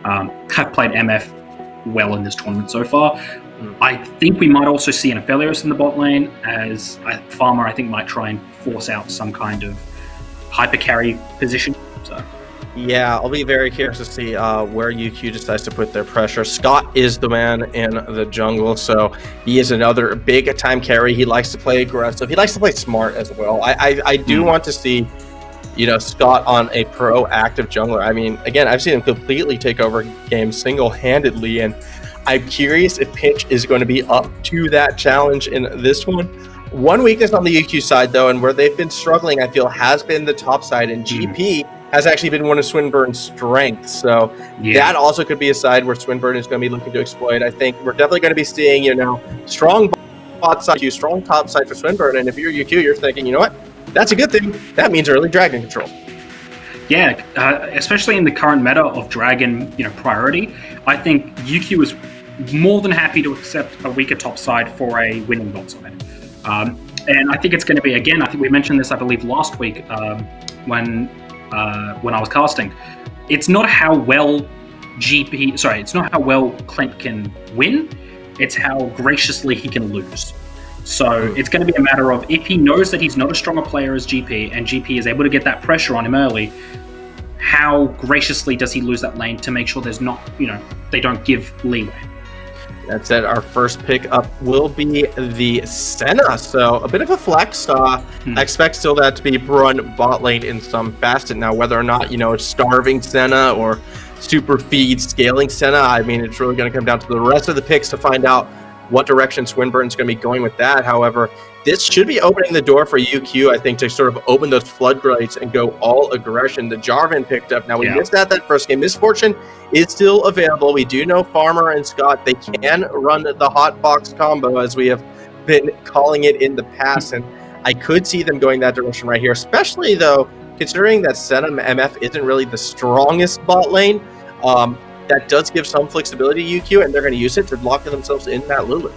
have played MF well in this tournament so far. I think we might also see an Aphelios in the bot lane, as Farmer, I think, might try and force out some kind of hyper carry position. So. Yeah, I'll be very curious to see where UQ decides to put their pressure. Scott is the man in the jungle, so he is another big time carry. He likes to play aggressive. He likes to play smart as well. I do want to see, Scott on a proactive jungler. I mean, again, I've seen him completely take over games single-handedly, and I'm curious if Pitch is going to be up to that challenge in this one. One weakness on the UQ side, though, and where they've been struggling, I feel, has been the top side, and GP has actually been one of Swinburne's strengths. So that also could be a side where Swinburne is going to be looking to exploit. I think we're definitely going to be seeing, strong bot side, strong top side for Swinburne. And if you're UQ, you're thinking, you know what? That's a good thing. That means early dragon control. Yeah, especially in the current meta of dragon, priority, I think UQ is more than happy to accept a weaker top side for a winning bot side. And I think it's going to be, again, I think we mentioned this, I believe, last week when I was casting. It's not how well it's not how well Clint can win, it's how graciously he can lose. So it's going to be a matter of, if he knows that he's not as strong a player as GP, and GP is able to get that pressure on him early, how graciously does he lose that lane to make sure there's not, they don't give leeway. That said, our first pick up will be the Senna. So a bit of a flex. I expect still that to be run bot lane in some facet. Now, whether or not, it's starving Senna or super feed scaling Senna, I mean, it's really going to come down to the rest of the picks to find out what direction Swinburne's going to be going with that. However, this should be opening the door for UQ, I think, to sort of open those floodgates and go all aggression. The Jarvan picked up. Now, we missed that first game. Misfortune is still available. We do know Farmer and Scott, they can run the hot box combo, as we have been calling it in the past, and I could see them going that direction right here, especially, though, considering that Senna MF isn't really the strongest bot lane. That does give some flexibility to UQ, and they're going to use it to lock themselves in that Lulu.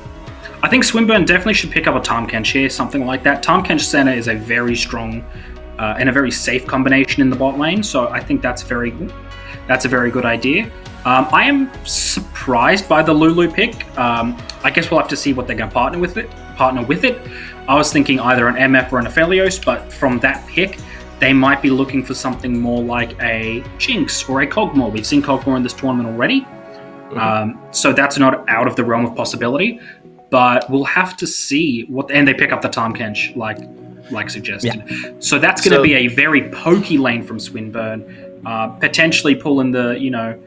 I think Swinburne definitely should pick up a Tahm Kench here, something like that. Tahm Kench Senna is a very strong and a very safe combination in the bot lane, so I think that's very good. That's a very good idea. I am surprised by the Lulu pick. I guess we'll have to see what they're going to partner with it. I was thinking either an MF or an Aphelios, but from that pick, they might be looking for something more like a Jinx or a Kog'Maw. We've seen Kog'Maw in this tournament already, so that's not out of the realm of possibility. But we'll have to see and they pick up the Tahm Kench, like suggested. Yeah. So that's going to be a very pokey lane from Swinburne, potentially pulling the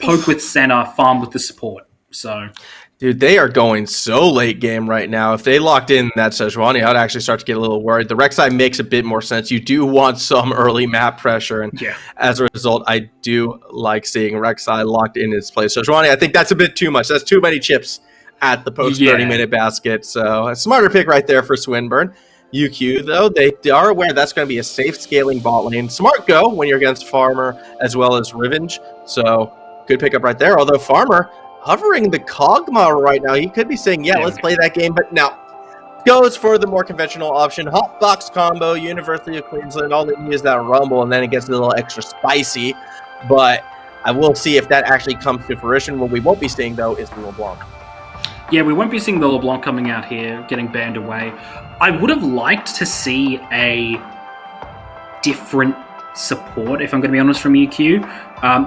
poke with Senna, farm with the support. So. Dude, they are going so late game right now. If they locked in that Sejuani, I'd actually start to get a little worried. The Rek'Sai makes a bit more sense. You do want some early map pressure, and as a result, I do like seeing Rek'Sai locked in his place. Sejuani, I think that's a bit too much. That's too many chips at the post 30-minute basket. So a smarter pick right there for Swinburne. UQ, though, they are aware that's going to be a safe scaling bot lane. Smart go when you're against Farmer as well as Revenge. So good pick up right there. Although Farmer hovering the Kog'Maw right now, he could be saying, let's play that game. But now goes for the more conventional option. Hot box combo, University of Queensland. All they need is that Rumble, and then it gets a little extra spicy. But I will see if that actually comes to fruition. What we won't be seeing, though, is the LeBlanc. Yeah, we won't be seeing the LeBlanc coming out here, getting banned away. I would have liked to see a different support, if I'm going to be honest, from UQ.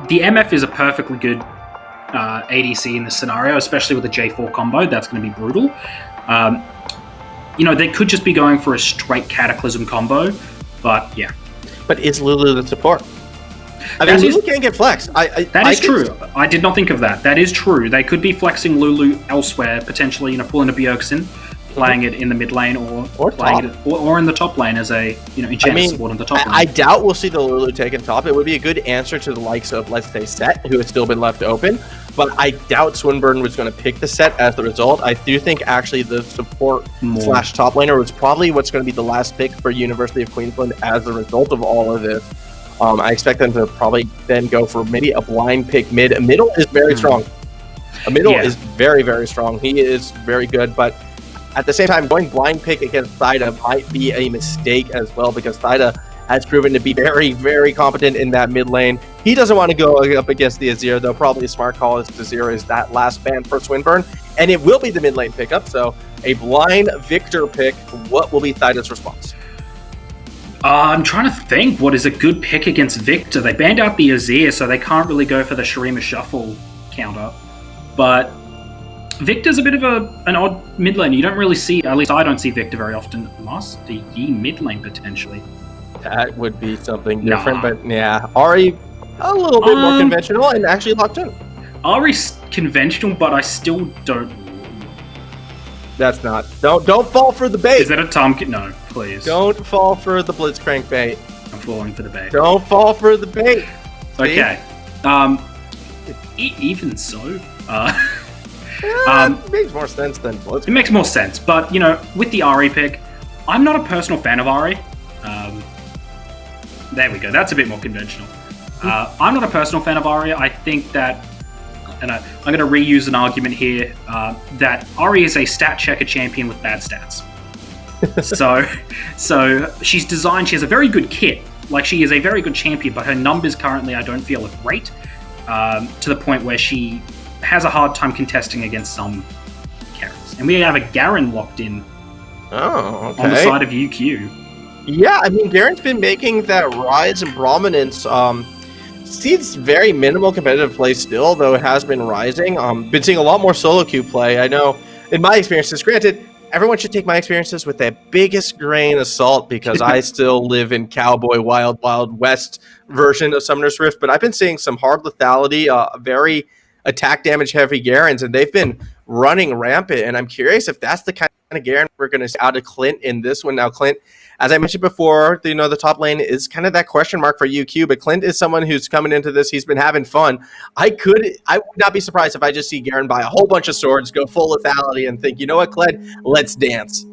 The MF is a perfectly good ADC in this scenario, especially with the J4 combo. That's going to be brutal. They could just be going for a straight Cataclysm combo, but yeah. But is Lulu the support? Lulu can't get flexed. That is true. I did not think of that. That is true. They could be flexing Lulu elsewhere, potentially, pulling a Bjergsen, playing it in the mid lane, or playing it or in the top lane as a enchanted support in the top lane. I doubt we'll see the Lulu taken top. It would be a good answer to the likes of, let's say, Set, who has still been left open. But I doubt Swinburne was going to pick the Set as the result. I do think actually the support / top laner was probably what's going to be the last pick for University of Queensland as a result of all of this. I expect them to probably then go for maybe a blind pick mid. A middle is very strong. A middle is very, very strong. He is very good, but at the same time, going blind pick against Thida might be a mistake as well, because Thida has proven to be very, very competent in that mid lane. He doesn't want to go up against the Azir, though probably a smart call as Azir is that last ban for Swinburne. And it will be the mid lane pickup, so a blind Victor pick. What will be Thyda's response? I'm trying to think what is a good pick against Victor. They banned out the Azir, so they can't really go for the Shurima Shuffle counter. But Victor's a bit of an odd mid lane. You don't really see, at least I don't see Victor very often. Master Yi mid lane potentially. That would be something different, but yeah. Ahri, a little bit more conventional and actually locked in. Ahri's conventional, but I still don't. That's not. Don't fall for the bait. Is that a Tom? No, please. Don't fall for the Blitzcrank bait. I'm falling for the bait. Don't fall for the bait. Okay. Even so, it makes more sense than Blitzcrank. It makes more sense, but with the Ahri pick, I'm not a personal fan of Ahri. There we go. That's a bit more conventional. I'm not a personal fan of Ahri. I think that. And I'm going to reuse an argument here that Ahri is a stat checker champion with bad stats. so she's designed. She has a very good kit. Like, she is a very good champion, but her numbers currently I don't feel are great. To the point where she has a hard time contesting against some characters. And we have a Garen locked in. Oh, okay. On the side of UQ. Yeah, I mean, Garen's been making that rise in prominence. Seems very minimal competitive play still, though it has been rising. Been seeing a lot more solo queue play. I know, in my experiences, granted, everyone should take my experiences with the biggest grain of salt because I still live in cowboy wild west version of Summoner's Rift, but I've been seeing some hard lethality, very attack damage heavy Garens, and they've been running rampant, and I'm curious if that's the kind of Garen we're going to see out of Clint in this one. Now, Clint, as I mentioned before, the top lane is kind of that question mark for UQ, but Clint is someone who's coming into this. He's been having fun. I would not be surprised if I just see Garen buy a whole bunch of swords, go full lethality, and think, you know what, Clint, let's dance.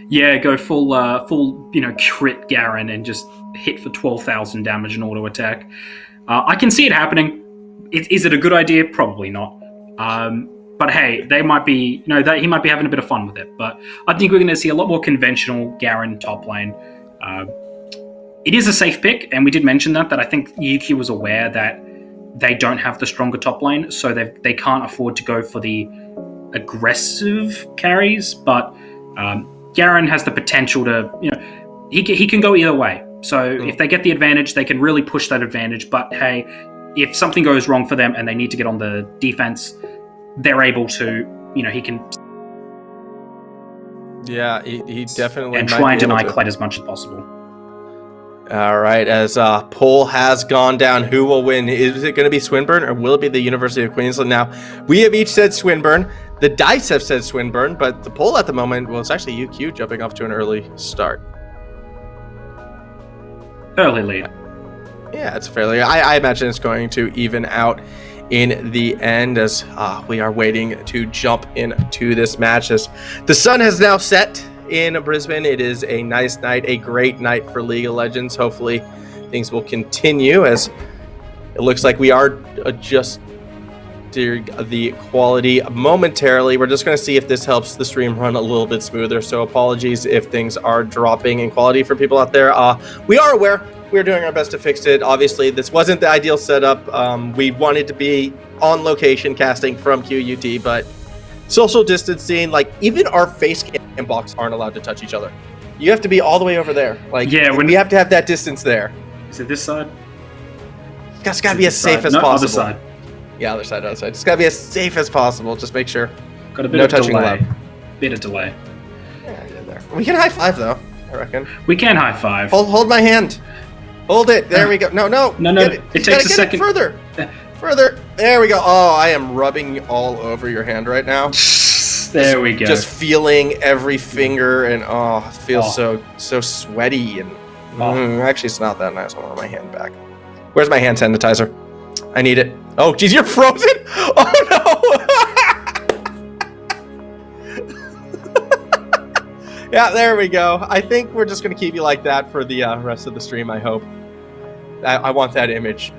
Yeah, go full crit Garen and just hit for 12,000 damage and auto attack. I can see it happening. Is it a good idea? Probably not. But hey, they might be, he might be having a bit of fun with it. But I think we're going to see a lot more conventional Garen top lane. It is a safe pick, and we did mention that I think UQ was aware that they don't have the stronger top lane, so they can't afford to go for the aggressive carries. But Garen has the potential to, he can go either way. So if they get the advantage, they can really push that advantage. But hey, if something goes wrong for them and they need to get on the defense, they're able to, he can. Yeah, he definitely and try and deny Kled as much as possible. All right, as poll has gone down, who will win? Is it going to be Swinburne or will it be the University of Queensland? Now, we have each said Swinburne. The dice have said Swinburne, but the poll at the moment, well, it's actually UQ jumping off to an early start. Early lead. Yeah, it's fairly. I imagine it's going to even out in the end as we are waiting to jump into this match. As the sun has now set in Brisbane, it is a nice night, a great night for League of Legends. Hopefully things will continue as it looks like we are adjusting the quality momentarily. We're just going to see if this helps the stream run a little bit smoother, so apologies if things are dropping in quality for people out there. We are aware. We're doing our best to fix it. Obviously, this wasn't the ideal setup. We wanted to be on location casting from QUT, but social distancing, like even our face cam box aren't allowed to touch each other. You have to be all the way over there. Like, yeah, we have to have that distance there. Is it this side? It's got to be as safe as possible. Other side. Yeah, other side. It's got to be as safe as possible. Just make sure. Got a bit of delay. Bit of delay. Yeah, there. We can high five though, I reckon. We can high five. Hold my hand. Hold it. There we go. No. It takes a second. Further. There we go. Oh, I am rubbing all over your hand right now. There we go. Just feeling every finger, and it feels so sweaty and. Actually, it's not that nice. I want my hand back. Where's my hand sanitizer? I need it. Oh, geez, you're frozen. Oh no. Yeah, there we go. I think we're just going to keep you like that for the rest of the stream, I hope. I want that image.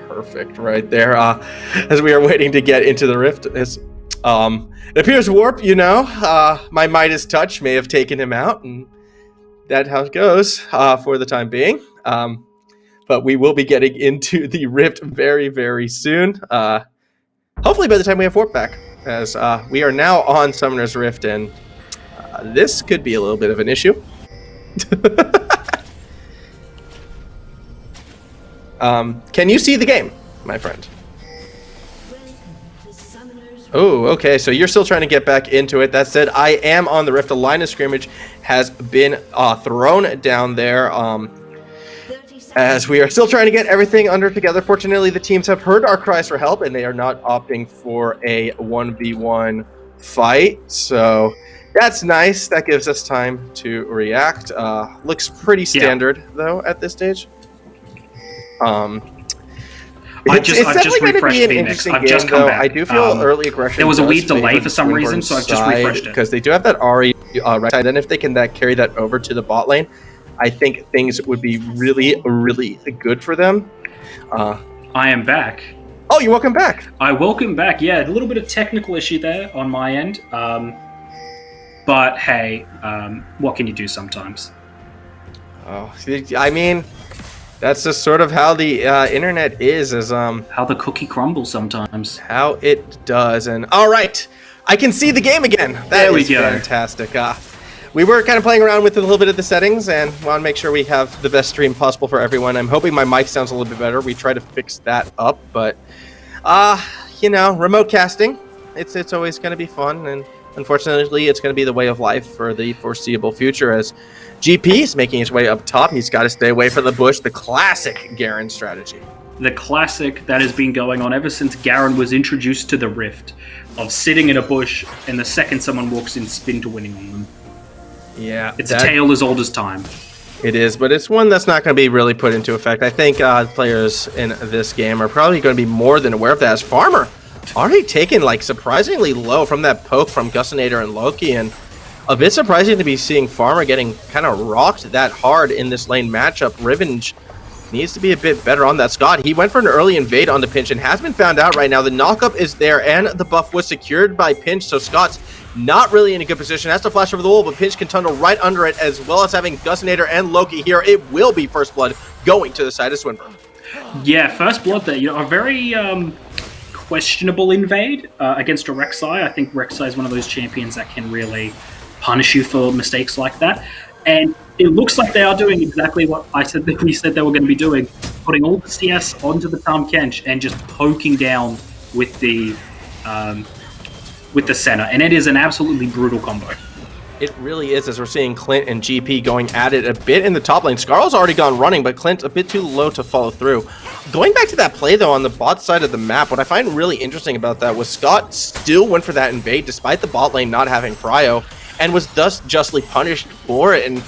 Perfect right there. As we are waiting to get into the rift. It appears Warp, my Midas touch may have taken him out, and that's how it goes for the time being. But but we will be getting into the Rift very, very soon. Hopefully by the time we have Warp back, as we are now on Summoner's Rift, and this could be a little bit of an issue. Can you see the game, my friend? Oh, okay, so you're still trying to get back into it. That said, I am on the Rift. A line of scrimmage has been thrown down there, as we are still trying to get everything under together. Fortunately, the teams have heard our cries for help, and they are not opting for a 1v1 fight, so that's nice. That gives us time to react. Looks pretty standard, though, at this stage. I've just refreshed Phoenix. I've just come back. I do feel early aggression. There was a weird delay for some reason, so I've just refreshed it. Because they do have that Ahri right side, and if they can carry that over to the bot lane, I think things would be really, really good for them. I am back. Oh, you're welcome back. I welcome back. Yeah, a little bit of technical issue there on my end. But hey, what can you do sometimes? Oh, I mean, that's just sort of how the internet is how the cookie crumbles sometimes. How it does. And all right, I can see the game again. There we go. Fantastic. We were kind of playing around with a little bit of the settings and want to make sure we have the best stream possible for everyone. I'm hoping my mic sounds a little bit better. We try to fix that up, but you know, remote casting, it's always going to be fun, and unfortunately, it's going to be the way of life for the foreseeable future. As GP is making his way up top, he's got to stay away from the bush. The classic Garen strategy. The classic that has been going on ever since Garen was introduced to the Rift, of sitting in a bush and the second someone walks in, spin to winning on them. Yeah, it's a tale as old as time. It is, but it's one that's not going to be really put into effect. I think players in this game are probably going to be more than aware of that. As Farmer already taken like surprisingly low from that poke from Gustinator and Loki, and a bit surprising to be seeing Farmer getting kind of rocked that hard in this lane matchup. Revenge needs to be a bit better on that. Scott, he went for an early invade on the Pinch and has been found out right now. The knockup is there and the buff was secured by Pinch, so Scott's not really in a good position. Has to flash over the wall, but Pinch can tunnel right under it, as well as having Gustinator and Loki here. It will be first blood going to the side of Swinburne. Yeah, first blood there. You know, a very questionable invade against a Rek'Sai. I think Rek'Sai is one of those champions that can really punish you for mistakes like that. And it looks like they are doing exactly what I said that we said they were going to be doing, putting all the CS onto the Tahm Kench and just poking down with the center. And it is an absolutely brutal combo. It really is, as we're seeing Clint and GP going at it a bit in the top lane. Scarlet's already gone running, but Clint's a bit too low to follow through. Going back to that play, though, on the bot side of the map, what I find really interesting about that was Scott still went for that invade despite the bot lane not having prio, and was thus justly punished for it. And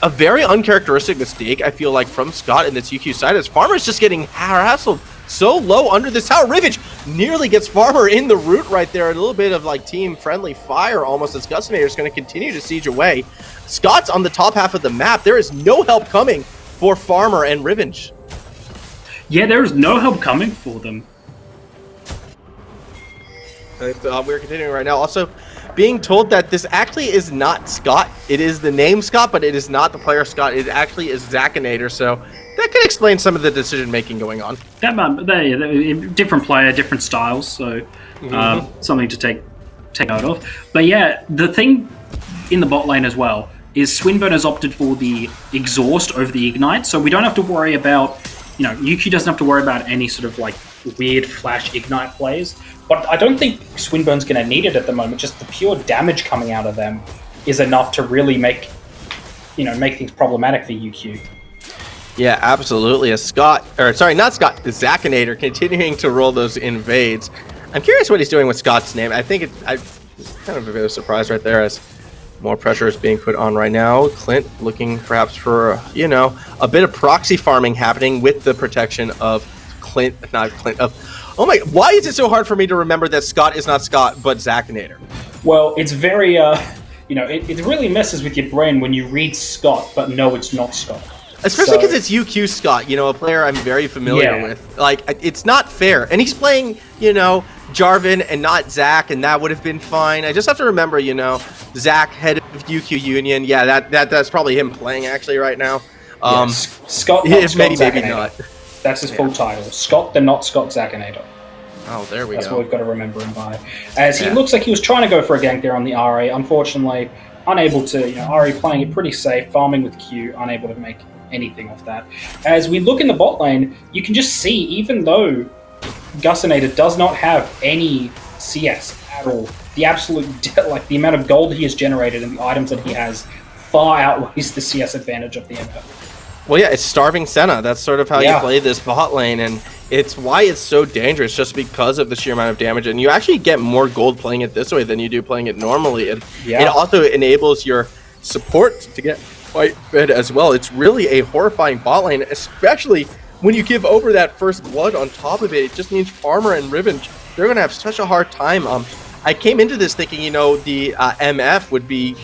a very uncharacteristic mistake, I feel like, from Scott in this UQ side, as Farmer's just getting hassled so low under this tower. Rivage nearly gets Farmer in the root right there. A little bit of like team-friendly fire almost, as Gustinator is going to continue to siege away. Scott's on the top half of the map. There is no help coming for Farmer and Rivage. Yeah, there is no help coming for them. We're continuing right now. Also, being told that this actually is not Scott. It is the name Scott, but it is not the player Scott. It actually is Zakinator, so that could explain some of the decision-making going on. Different player, different styles, so something to take note of. But yeah, the thing in the bot lane as well is Swinburne has opted for the exhaust over the ignite, so we don't have to worry about, you know, UQ doesn't have to worry about any sort of like weird flash ignite plays. But I don't think Swinburne's going to need it at the moment. Just the pure damage coming out of them is enough to really make things problematic for UQ. Yeah, absolutely. As Scott, or sorry, not Scott, the Zakinator continuing to roll those invades. I'm curious what he's doing with Scott's name. I think I'm kind of a bit of a surprise right there, as more pressure is being put on right now. Clint looking perhaps for, a bit of proxy farming happening with the protection of oh my, why is it so hard for me to remember that Scott is not Scott, but Zakinator? Well, it's very, it really messes with your brain when you read Scott, but no, it's not Scott. Especially because it's UQ Scott, a player I'm very familiar with. Like, it's not fair. And he's playing, Jarvan and not Zach, and that would have been fine. I just have to remember, Zach, head of UQ Union. Yeah, that's probably him playing actually right now. Scott, not Scott maybe not. That's his full title. Scott the Not Scott Zakinator. Oh, there we go. That's what we've got to remember him by. As he looks like he was trying to go for a gank there on the RA. Unfortunately, unable to. RA playing it pretty safe, farming with Q, unable to make anything of that. As we look in the bot lane, you can just see, even though Gussinator does not have any CS at all, the absolute, the amount of gold he has generated and the items that he has far outweighs the CS advantage of the MF. Well, yeah, it's starving Senna. That's sort of how you play this bot lane, and it's why it's so dangerous, just because of the sheer amount of damage. And you actually get more gold playing it this way than you do playing it normally. And it also enables your support to get quite good as well. It's really a horrifying bot lane, especially when you give over that first blood on top of it. It just means Farmer and Riven, they're going to have such a hard time. I came into this thinking, the MF would be,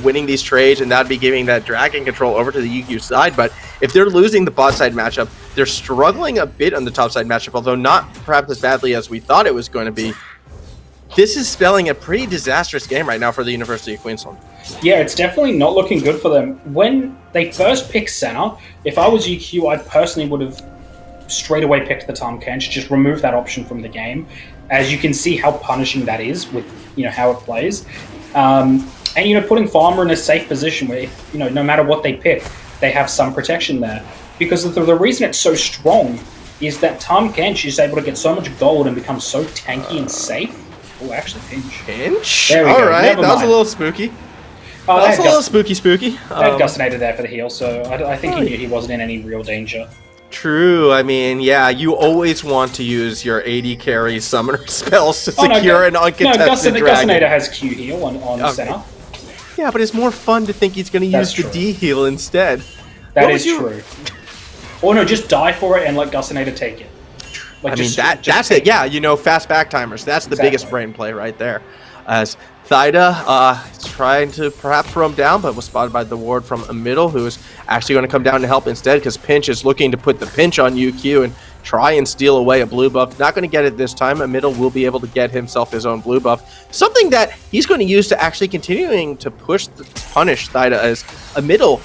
winning these trades, and that'd be giving that dragon control over to the UQ side. But if they're losing the bot side matchup, they're struggling a bit on the top side matchup, although not perhaps as badly as we thought it was going to be. This is spelling a pretty disastrous game right now for the University of Queensland. Yeah, it's definitely not looking good for them. When they first picked Senna, if I was UQ, I personally would have straight away picked the Tahm Kench, just remove that option from the game. As you can see how punishing that is with how it plays. And putting Farmer in a safe position where, no matter what they pick, they have some protection there. Because the reason it's so strong is that Tahm Kench is able to get so much gold and become so tanky and safe. Oh, actually, Pinch. There we go. All right, that was a little spooky. That's a little spooky. I had Gussinator there for the heal, so I think he knew he wasn't in any real danger. True. I mean, you always want to use your AD carry summoner spells to secure an uncontested dragon. Gussinator has Q heal on Senna. Yeah, but it's more fun to think he's going to use the D heal instead. That is true. Or no, just die for it and let Gussinator take it. That's it. Yeah, fast back timers. That's the biggest brain play right there. As Thaida is trying to perhaps throw him down, but was spotted by the ward from a middle, who is actually going to come down to help instead, because Pinch is looking to put the pinch on UQ and try and steal away a blue buff. Not going to get it this time. A middle will be able to get himself his own blue buff. Something that he's going to use to actually continuing to punish Thaida, as a middle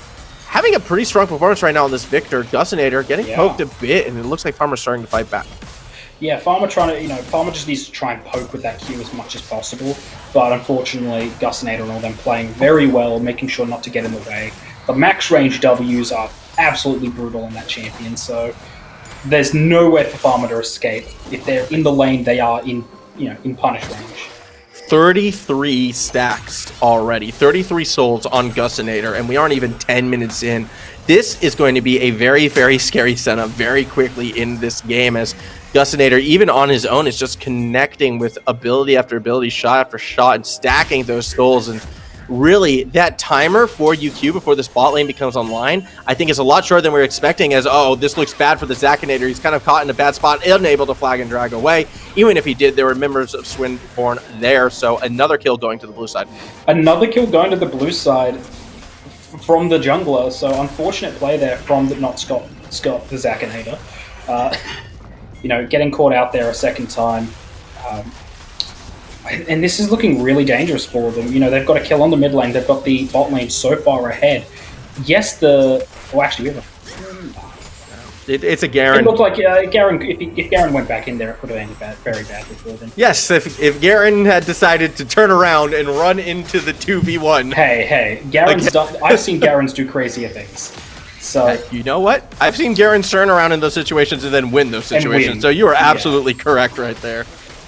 having a pretty strong performance right now on this Victor. Gussinator getting poked a bit, and it looks like Farmer's starting to fight back. Yeah, Farmer Farmer just needs to try and poke with that Q as much as possible. But unfortunately, Gussinator and all them playing very well, making sure not to get in the way. The max range Ws are absolutely brutal in that champion, so there's nowhere for Farmer to escape. If they're in the lane, they are in punish range. 33 stacks already, 33 souls on Gussinator, and we aren't even 10 minutes in. This is going to be a very, very scary setup very quickly in this game, as Gussinator, even on his own, is just connecting with ability after ability, shot after shot, and stacking those souls. And really, that timer for UQ before this bot lane becomes online, I think is a lot shorter than we were expecting, as, this looks bad for the Zakinator. He's kind of caught in a bad spot, unable to flag and drag away. Even if he did, there were members of Swinburne there, so another kill going to the blue side. Another kill going to the blue side From the jungler, so unfortunate play there from the not Scott the Zakinator. Getting caught out there a second time. And this is looking really dangerous for them. They've got a kill on the mid lane. They've got the bot lane so far ahead. Yes, actually, we have it's a Garen. It looked like Garen. If Garen went back in there, it could have ended very badly for them. Yes, if Garen had decided to turn around and run into the 2v1. Hey, Garen's done. I've seen Garen's do crazier things. So you know what? I've seen Garen turn around in those situations and then win those situations. So you are absolutely correct right there.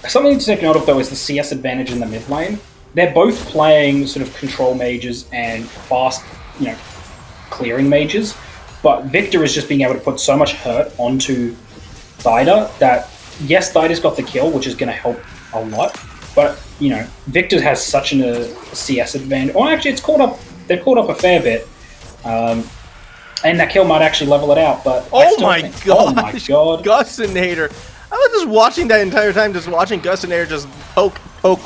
Something to take note of, though, is the CS advantage in the mid lane. They're both playing sort of control mages and fast, clearing mages. But Victor is just being able to put so much hurt onto Thaida that, yes, Thaida's got the kill, which is going to help a lot. But, Victor has such a CS advantage. Well, actually, they've caught up a fair bit. And that kill might actually level it out, but oh my god, Gussinator. I was just watching that entire time, just watching Gussinator just poke,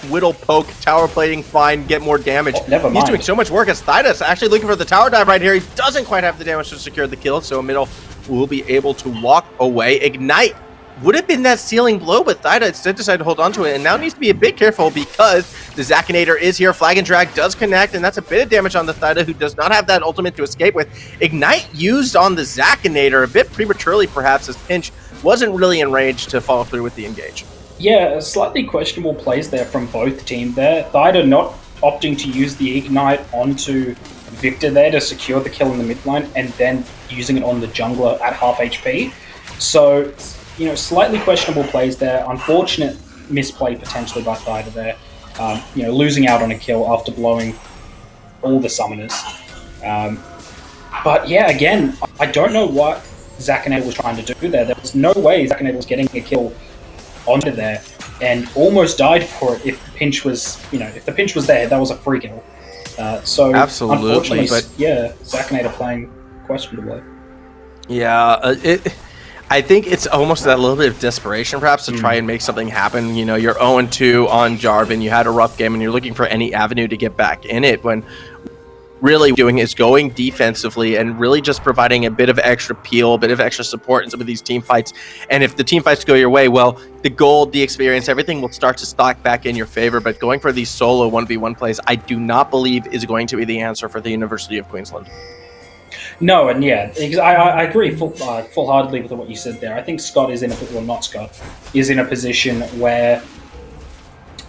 whittle, poke, tower plating, fine, get more damage. Never mind. He's doing so much work as Thaida's actually looking for the tower dive right here. He doesn't quite have the damage to secure the kill, so Middle will be able to walk away. Ignite would have been that ceiling blow, but Thaida instead decided to hold on to it, and now needs to be a bit careful because the Zakinator is here. Flag and Drag does connect, and that's a bit of damage on the Thaida, who does not have that ultimate to escape with. Ignite used on the Zakinator, a bit prematurely perhaps, as Pinch wasn't really in range to follow through with the engage. Yeah, slightly questionable plays there from both teams there. Thaida not opting to use the Ignite onto Victor there to secure the kill in the mid lane, and then using it on the jungler at half HP. So, slightly questionable plays there. Unfortunate misplay potentially by Thaida there. Losing out on a kill after blowing all the summoners. But yeah, again, I don't know what Zakinator was trying to do there. There was no way Zakinator was getting a kill onto there, and almost died for it if the pinch was, if the pinch was there, that was a free kill. So absolutely, unfortunately, but Zakinator playing questionably. Yeah, I think it's almost that little bit of desperation, perhaps, to try and make something happen. You're 0-2 on Jarvan. You had a rough game, and you're looking for any avenue to get back in it. When really doing is going defensively and really just providing a bit of extra peel, a bit of extra support in some of these team fights. And if the team fights go your way, well, the gold, the experience, everything will start to stock back in your favor. But going for these solo 1v1 plays, I do not believe is going to be the answer for the University of Queensland. No, and yeah, I agree full-heartedly with what you said there. I think Scott is in a position where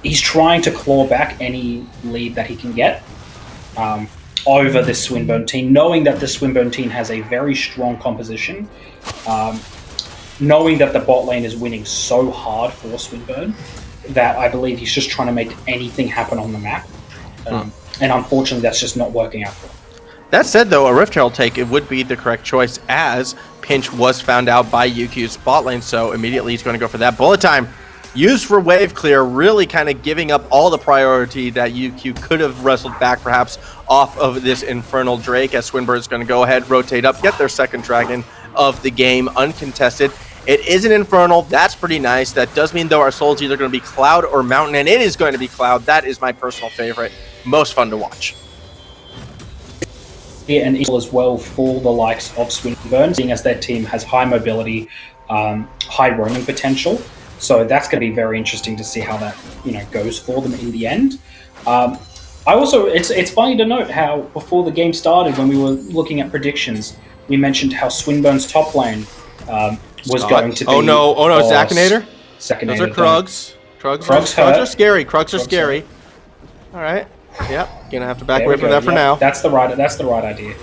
he's trying to claw back any lead that he can get over this Swinburne team, knowing that the Swinburne team has a very strong composition, knowing that the bot lane is winning so hard for Swinburne that I believe he's just trying to make anything happen on the map. And unfortunately, that's just not working out for him. That said, though, a Rift Herald take, it would be the correct choice, as Pinch was found out by UQ's bot lane, so immediately he's going to go for that. Bullet time used for wave clear, really kind of giving up all the priority that UQ could have wrestled back, perhaps, off of this Infernal Drake, as Swinburne's going to go ahead, rotate up, get their second dragon of the game uncontested. It is an Infernal. That's pretty nice. That does mean, though, our soul's either going to be Cloud or Mountain, and it is going to be Cloud. That is my personal favorite. Most fun to watch. And equal as well for the likes of Swinburne, seeing as their team has high mobility, high roaming potential. So that's going to be very interesting to see how that goes for them in the end. It's funny to note how before the game started, when we were looking at predictions, we mentioned how Swinburne's top lane was going to be. Oh no, Zakinator. Zakinator. Those are Krugs. Krugs are scary. Krugs are scary. All right. Yep, gonna have to back away from that for now. That's the right idea.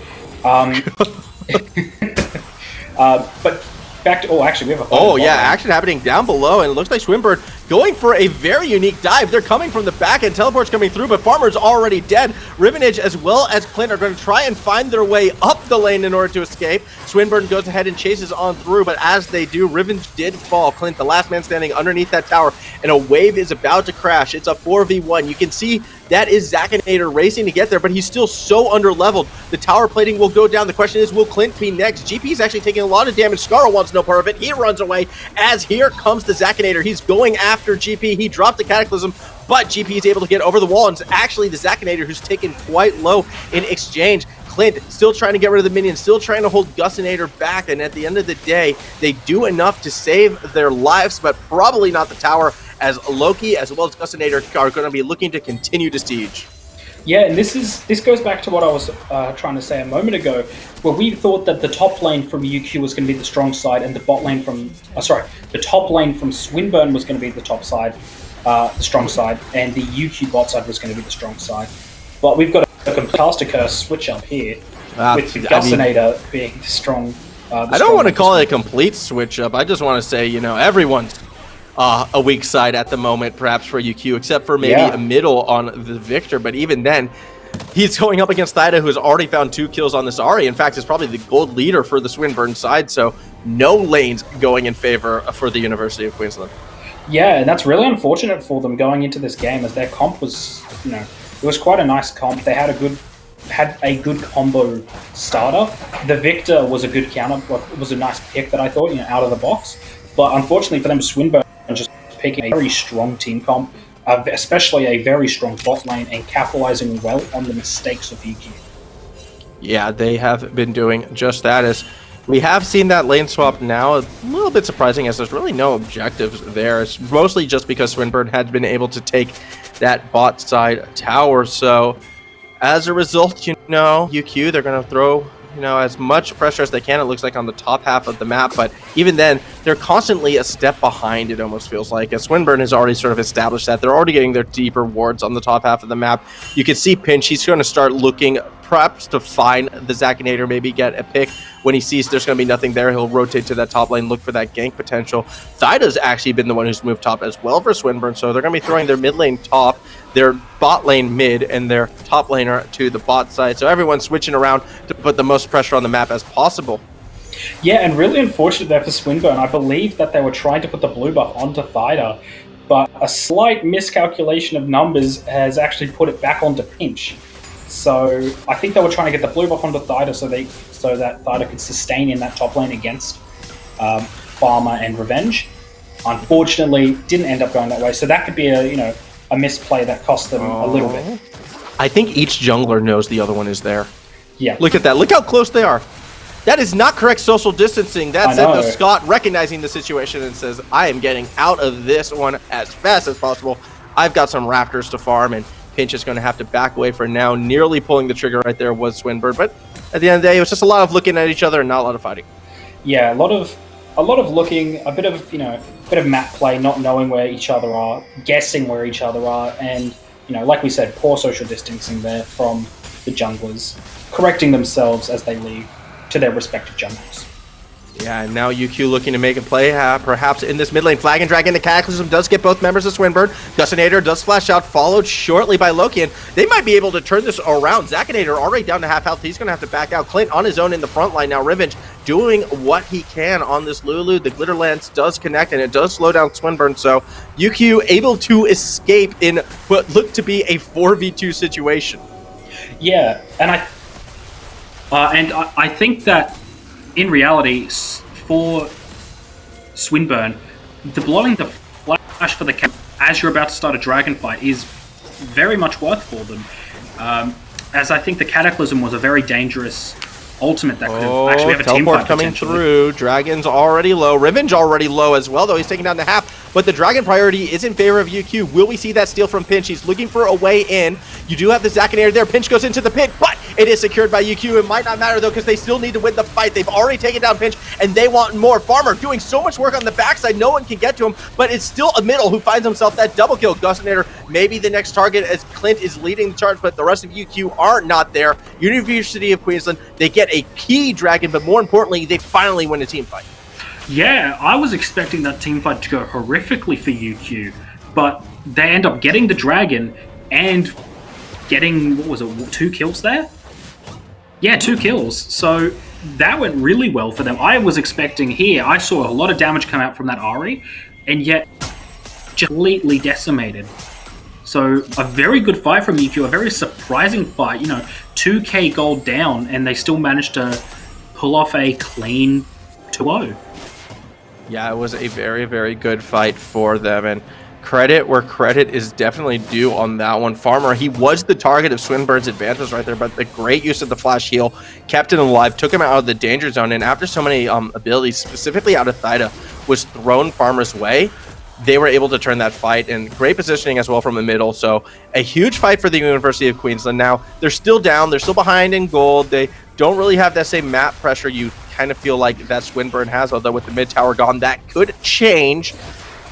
But back to actually we have a action happening down below, and it looks like Swinburne going for a very unique dive. They're coming from the back, and teleport's coming through, but Farmer's already dead. Rivenage as well as Clint are going to try and find their way up the lane in order to escape. Swinburne goes ahead and chases on through, but as they do, Rivenage did fall. Clint, the last man standing underneath that tower, and a wave is about to crash. It's a 4v1. You can see that is Zakinator racing to get there, but he's still so under-leveled. The tower plating will go down. The question is, will Clint be next? GP is actually taking a lot of damage. Scarl wants no part of it. He runs away as here comes the Zakinator. He's going after GP. He dropped the Cataclysm, but GP is able to get over the wall, and it's actually the Zakinator who's taken quite low in exchange. Clint still trying to get rid of the minions, still trying to hold Gusinator back, and at the end of the day, they do enough to save their lives, but probably not the tower, as Loki as well as Gusinator are going to be looking to continue to siege. Yeah, and this goes back to what I was trying to say a moment ago, where we thought that the top lane from UQ was going to be the strong side, and the top lane from Swinburne was going to be the strong side, and the UQ bot side was going to be the strong side. But we've got a caster curse switch up here, with Gusinator being the strong. I don't want to call it a complete switch up. I just want to say, everyone's a weak side at the moment, perhaps for UQ, except for maybe a middle on the Victor. But even then, he's going up against Thaida, who has already found 2 kills on this Ahri. In fact, is probably the gold leader for the Swinburne side. So no lanes going in favor for the University of Queensland. Yeah, and that's really unfortunate for them going into this game, as their comp was, it was quite a nice comp. They had a good combo starter. The Victor was a good counter, was a nice pick that I thought, out of the box. But unfortunately for them, Swinburne just picking a very strong team comp, especially a very strong bot lane, and capitalizing well on the mistakes of UQ. Yeah, they have been doing just that, as We have seen that lane swap now. A little bit surprising as there's really no objectives there. It's mostly just because Swinburne had been able to take that bot side tower. So as a result, UQ, they're going to throw as much pressure as they can, it looks like, on the top half of the map. But even then, they're constantly a step behind, it almost feels like, as Swinburne has already sort of established that. They're already getting their deeper wards on the top half of the map. You can see Pinch, he's going to start looking perhaps to find the Zakinator, maybe get a pick. When he sees there's going to be nothing there, he'll rotate to that top lane, look for that gank potential. Thyda's actually been the one who's moved top as well for Swinburne, so they're going to be throwing their mid lane top, their bot lane mid, and their top laner to the bot side. So everyone's switching around to put the most pressure on the map as possible. Yeah, and really unfortunate there for Swinburne. I believe that they were trying to put the blue buff onto Thyda, but a slight miscalculation of numbers has actually put it back onto Pinch. So I think they were trying to get the blue buff onto Thyda so that Thyda could sustain in that top lane against Farmer and Revenge. Unfortunately, didn't end up going that way. So that could be a misplay that cost them a little bit. I think each jungler knows the other one is there. Yeah. Look at that. Look how close they are. That is not correct social distancing. That's it. Scott recognizing the situation and says, I am getting out of this one as fast as possible. I've got some Raptors to farm, and Pinch is going to have to back away for now. Nearly pulling the trigger right there was Swinburne, but at the end of the day, it was just a lot of looking at each other and not a lot of fighting. Yeah, a lot of looking, a bit of map play, not knowing where each other are, guessing where each other are, and like we said, poor social distancing there from the junglers, correcting themselves as they leave to their respective jungles. Yeah, and now UQ looking to make a play, perhaps in this mid lane. Flag and Dragon, the Cataclysm does get both members of Swinburne. Gustinator does flash out, followed shortly by Loki, and they might be able to turn this around. Zakinator already down to half health. He's going to have to back out. Clint on his own in the front line now. Revenge doing what he can on this Lulu. The Glitter Lance does connect, and it does slow down Swinburne, so UQ able to escape in what looked to be a 4v2 situation. Yeah, and I think that in reality, for Swinburne, blowing the flash for the camp as you're about to start a dragon fight is very much worth for them. As I think the Cataclysm was a very dangerous ultimate that could actually have a team fight coming through. Dragon's already low. Revenge already low as well, though he's taking down the half. But the Dragon priority is in favor of UQ. Will we see that steal from Pinch? He's looking for a way in. You do have the Zakinator there. Pinch goes into the pit, but it is secured by UQ. It might not matter, though, because they still need to win the fight. They've already taken down Pinch, and they want more. Farmer doing so much work on the backside. No one can get to him, but it's still a middle who finds himself that double kill. Gustinator maybe the next target as Clint is leading the charge, but the rest of UQ are not there. University of Queensland, they get a key dragon, but more importantly, they finally win a team fight. Yeah, I was expecting that team fight to go horrifically for UQ, but they end up getting the dragon and getting, 2 kills there? Yeah, 2 kills. So that went really well for them. I was expecting here, I saw a lot of damage come out from that Ahri, and yet just completely decimated. So a very good fight from UQ, a very surprising fight. 2k gold down, and they still managed to pull off a clean 2-0. Yeah, it was a very, very good fight for them, and credit where credit is definitely due on that one. Farmer, he was the target of Swinburne's advances right there, but the great use of the flash heal kept him alive, took him out of the danger zone, and after so many abilities, specifically out of Thyda, was thrown Farmer's way, they were able to turn that fight, and great positioning as well from the middle. So a huge fight for the University of Queensland. Now, they're still down, they're still behind in gold, they don't really have that same map pressure you kind of feel like that Swinburne has, although with the mid tower gone, that could change.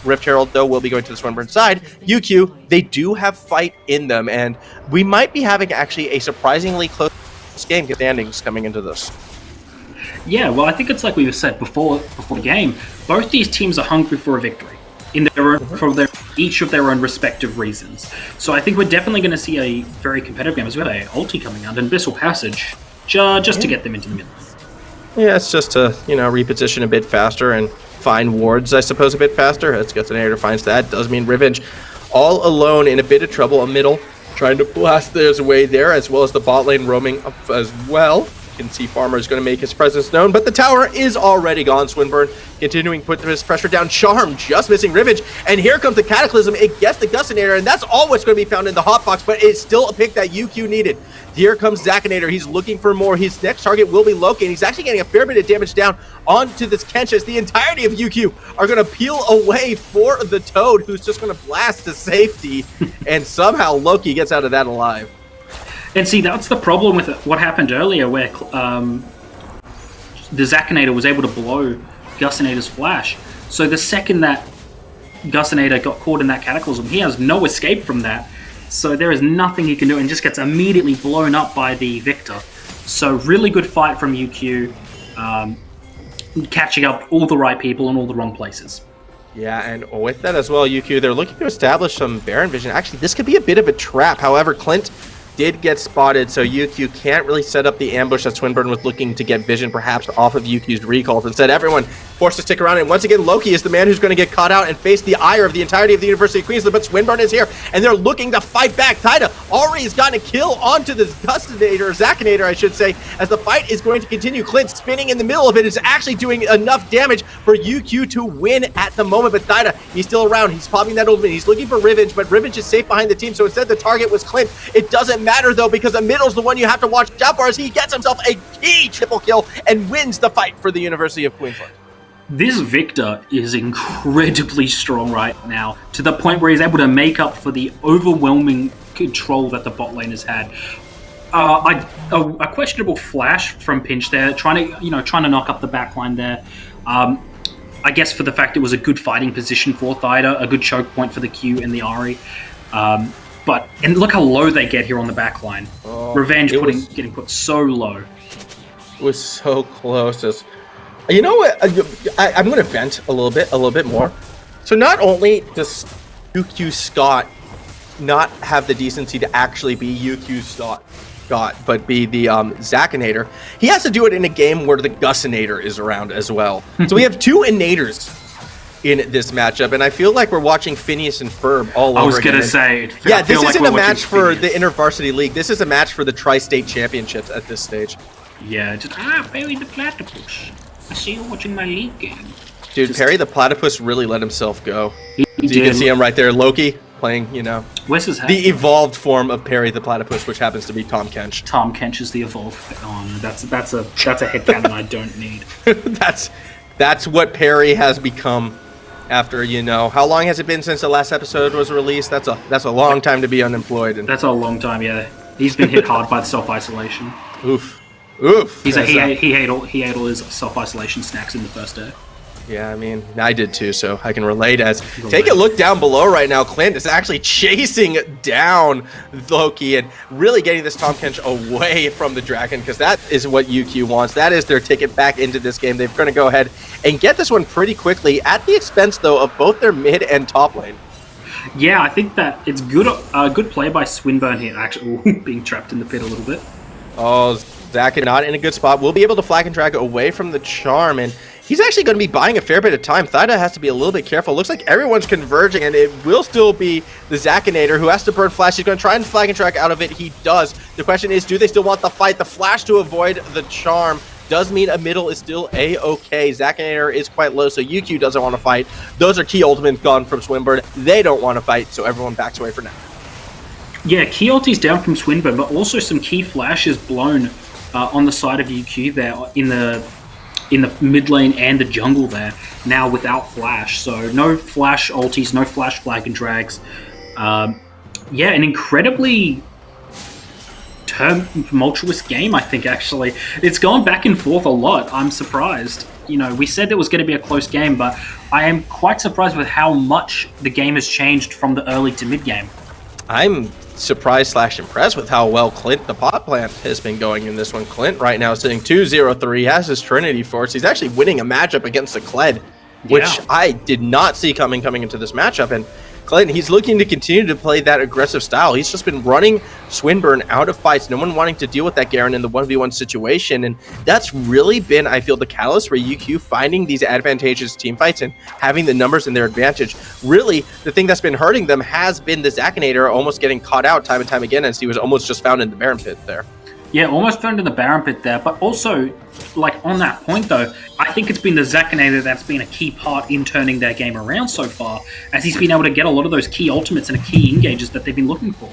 Rift Herald, though, will be going to the Swinburne side. UQ, they do have fight in them, and we might be having actually a surprisingly close game standings coming into this. Yeah, well, I think it's like we said before the game, both these teams are hungry for a victory in each of their own respective reasons. So I think we're definitely going to see a very competitive game as well. Ulti coming out and Abyssal Passage, just to get them into the middle. Yeah, it's just to, reposition a bit faster and find wards, I suppose, a bit faster. As Gustinator finds that. Does mean Revenge all alone in a bit of trouble. A middle trying to blast their way there, as well as the bot lane roaming up as well. can see Farmer is going to make his presence known, but the tower is already gone. Swinburne continuing to put his pressure down. Charm just missing Rivage, and here comes the Cataclysm. It gets the Gustinator, and that's all what's going to be found in the hotbox, but it's still a pick that UQ needed. Here comes Zakinator. He's looking for more. His next target will be Loki, and he's actually getting a fair bit of damage down onto this Kenshis. The entirety of UQ are going to peel away for the Toad, who's just going to blast to safety, and somehow Loki gets out of that alive. And see, that's the problem with what happened earlier, where the Zakinator was able to blow Gustinator's flash. So the second that Gustinator got caught in that Cataclysm, he has no escape from that. So there is nothing he can do, and just gets immediately blown up by the Victor. So really good fight from UQ, catching up all the right people in all the wrong places. Yeah, and with that as well, UQ, they're looking to establish some Baron vision. Actually, this could be a bit of a trap. However, Clint did get spotted, so UQ can't really set up the ambush that Swinburne was looking to get vision perhaps off of UQ's recalls. Instead, everyone forced to stick around, and once again, Loki is the man who's going to get caught out and face the ire of the entirety of the University of Queensland, but Swinburne is here, and they're looking to fight back. Taida already has gotten a kill onto this Gustinator, or Zakinator, I should say, as the fight is going to continue. Clint spinning in the middle of it is actually doing enough damage for UQ to win at the moment, but Taida, he's still around. He's popping that ultimate. He's looking for Rivage, but Rivage is safe behind the team, so instead the target was Clint. It doesn't matter, though, because the middle's the one you have to watch out for, as he gets himself a key triple kill and wins the fight for the University of Queensland. This Victor is incredibly strong right now, to the point where he's able to make up for the overwhelming control that the bot lane has had. A questionable flash from Pinch there, trying to knock up the backline there. I guess for the fact it was a good fighting position for Thaida, a good choke point for the Q and the Ahri. And look how low they get here on the backline. Revenge getting put so low. It was so close. You know what? I'm going to vent a little bit more. So not only does UQ Scott not have the decency to actually be UQ Scott, but be the Zakinator, he has to do it in a game where the Gustinator is around as well. So we have two innators in this matchup, and I feel like we're watching Phineas and Ferb all over again. I was going to say, yeah, this isn't a match for the Intervarsity League. This is a match for the Tri-State Championships at this stage. Yeah, just, Perry the Platypus. I see you watching my league game. Dude, Perry the Platypus really let himself go. You can see him right there, Loki, playing, where's his head? The evolved form of Perry the Platypus, which happens to be Tom Kench. Tom Kench is the evolved. Oh, no, that's a headcanon I don't need. That's what Perry has become after, how long has it been since the last episode was released? That's a long time to be unemployed. That's a long time, yeah. He's been hit hard by the self-isolation. Oof. He ate all his self-isolation snacks in the first day. Yeah, I mean, I did too, so I can relate. Take a look down below right now. Clint is actually chasing down Loki and really getting this Tom Kench away from the Dragon, because that is what UQ wants. That is their ticket back into this game. They're going to go ahead and get this one pretty quickly, at the expense, though, of both their mid and top lane. Yeah, I think that it's good play by Swinburne here, actually being trapped in the pit a little bit. Oh, Zach not in a good spot. We'll be able to flag and drag away from the charm, and he's actually going to be buying a fair bit of time. Thaida has to be a little bit careful. Looks like everyone's converging, and it will still be the Zakinator who has to burn flash. He's going to try and flag and drag out of it. He does. The question is, do they still want the fight? The flash to avoid the charm does mean a middle is still A-okay. Zakinator is quite low, so UQ doesn't want to fight. Those are key ultimates gone from Swinburne. They don't want to fight, so everyone backs away for now. Yeah, key ulti's down from Swinburne, but also some key flashes blown on the side of UQ there in the mid lane and the jungle there, now without flash. So no flash ultis, no flash flag and drags. Yeah, an incredibly tumultuous game, I think, actually. It's gone back and forth a lot. I'm surprised. We said it was going to be a close game, but I am quite surprised with how much the game has changed from the early to mid game. I'm surprised/impressed with how well Clint the pot plant has been going in this one. Clint right now sitting 2-0-3, has his Trinity Force. He's actually winning a matchup against the Kled, which I did not see coming into this matchup. And Clint, he's looking to continue to play that aggressive style. He's just been running Swinburne out of fights, no one wanting to deal with that Garen in the 1v1 situation, and that's really been, I feel, the catalyst for UQ finding these advantageous team fights and having the numbers in their advantage. Really, the thing that's been hurting them has been the Zakinator almost getting caught out time and time again, as he was almost just found in the Baron pit there. Yeah, almost found in the Baron pit there, but also, like, on that point though, I think it's been the Zakinator that's been a key part in turning their game around so far, as he's been able to get a lot of those key ultimates and key engages that they've been looking for.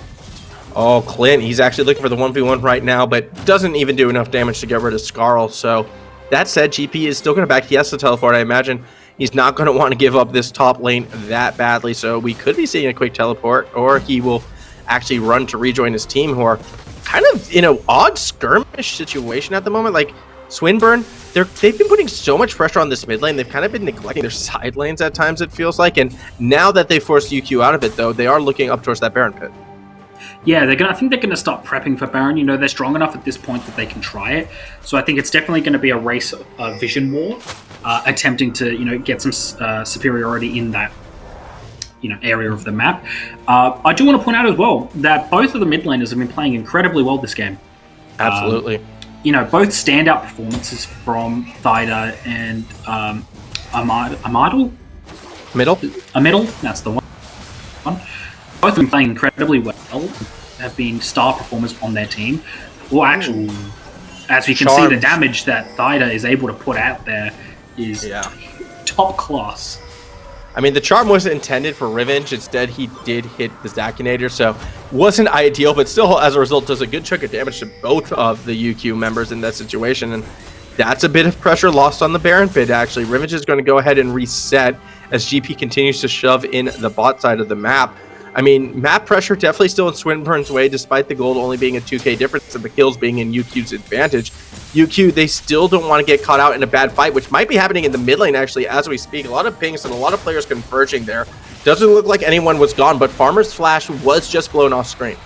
Oh, Clint, he's actually looking for the 1v1 right now, but doesn't even do enough damage to get rid of Skarl. So that said, GP is still going to back. He has to teleport. I imagine he's not going to want to give up this top lane that badly. So we could be seeing a quick teleport, or he will actually run to rejoin his team, who are kind of in an odd skirmish situation at the moment. Like Swinburne, they've been putting so much pressure on this mid lane. They've kind of been neglecting their side lanes at times, it feels like. And now that they forced UQ out of it, though, they are looking up towards that Baron pit. Yeah, I think they're going to start prepping for Baron. You know, they're strong enough at this point that they can try it. So I think it's definitely going to be a race vision war, attempting to, you know, get some superiority in that, you know, area of the map. I do want to point out as well that both of the mid laners have been playing incredibly well this game. Absolutely. You know, both standout performances from Thida and Amadal. Middle, that's the one. Both have been playing incredibly well, have been star performers on their team. Well, actually, as we can see, the damage that Thida is able to put out there is top class. I mean, the charm wasn't intended for revenge. Instead, he did hit the Zakinator, so wasn't ideal, but still, as a result, does a good chunk of damage to both of the UQ members in that situation, and that's a bit of pressure lost on the Baron pit, actually. Revenge is going to go ahead and reset as GP continues to shove in the bot side of the map. I mean, map pressure definitely still in Swinburne's way, despite the gold only being a 2k difference and the kills being in UQ's advantage. UQ, they still don't want to get caught out in a bad fight, which might be happening in the mid lane, actually, as we speak. A lot of pings and a lot of players converging there. Doesn't look like anyone was gone, but Farmer's Flash was just blown off screen.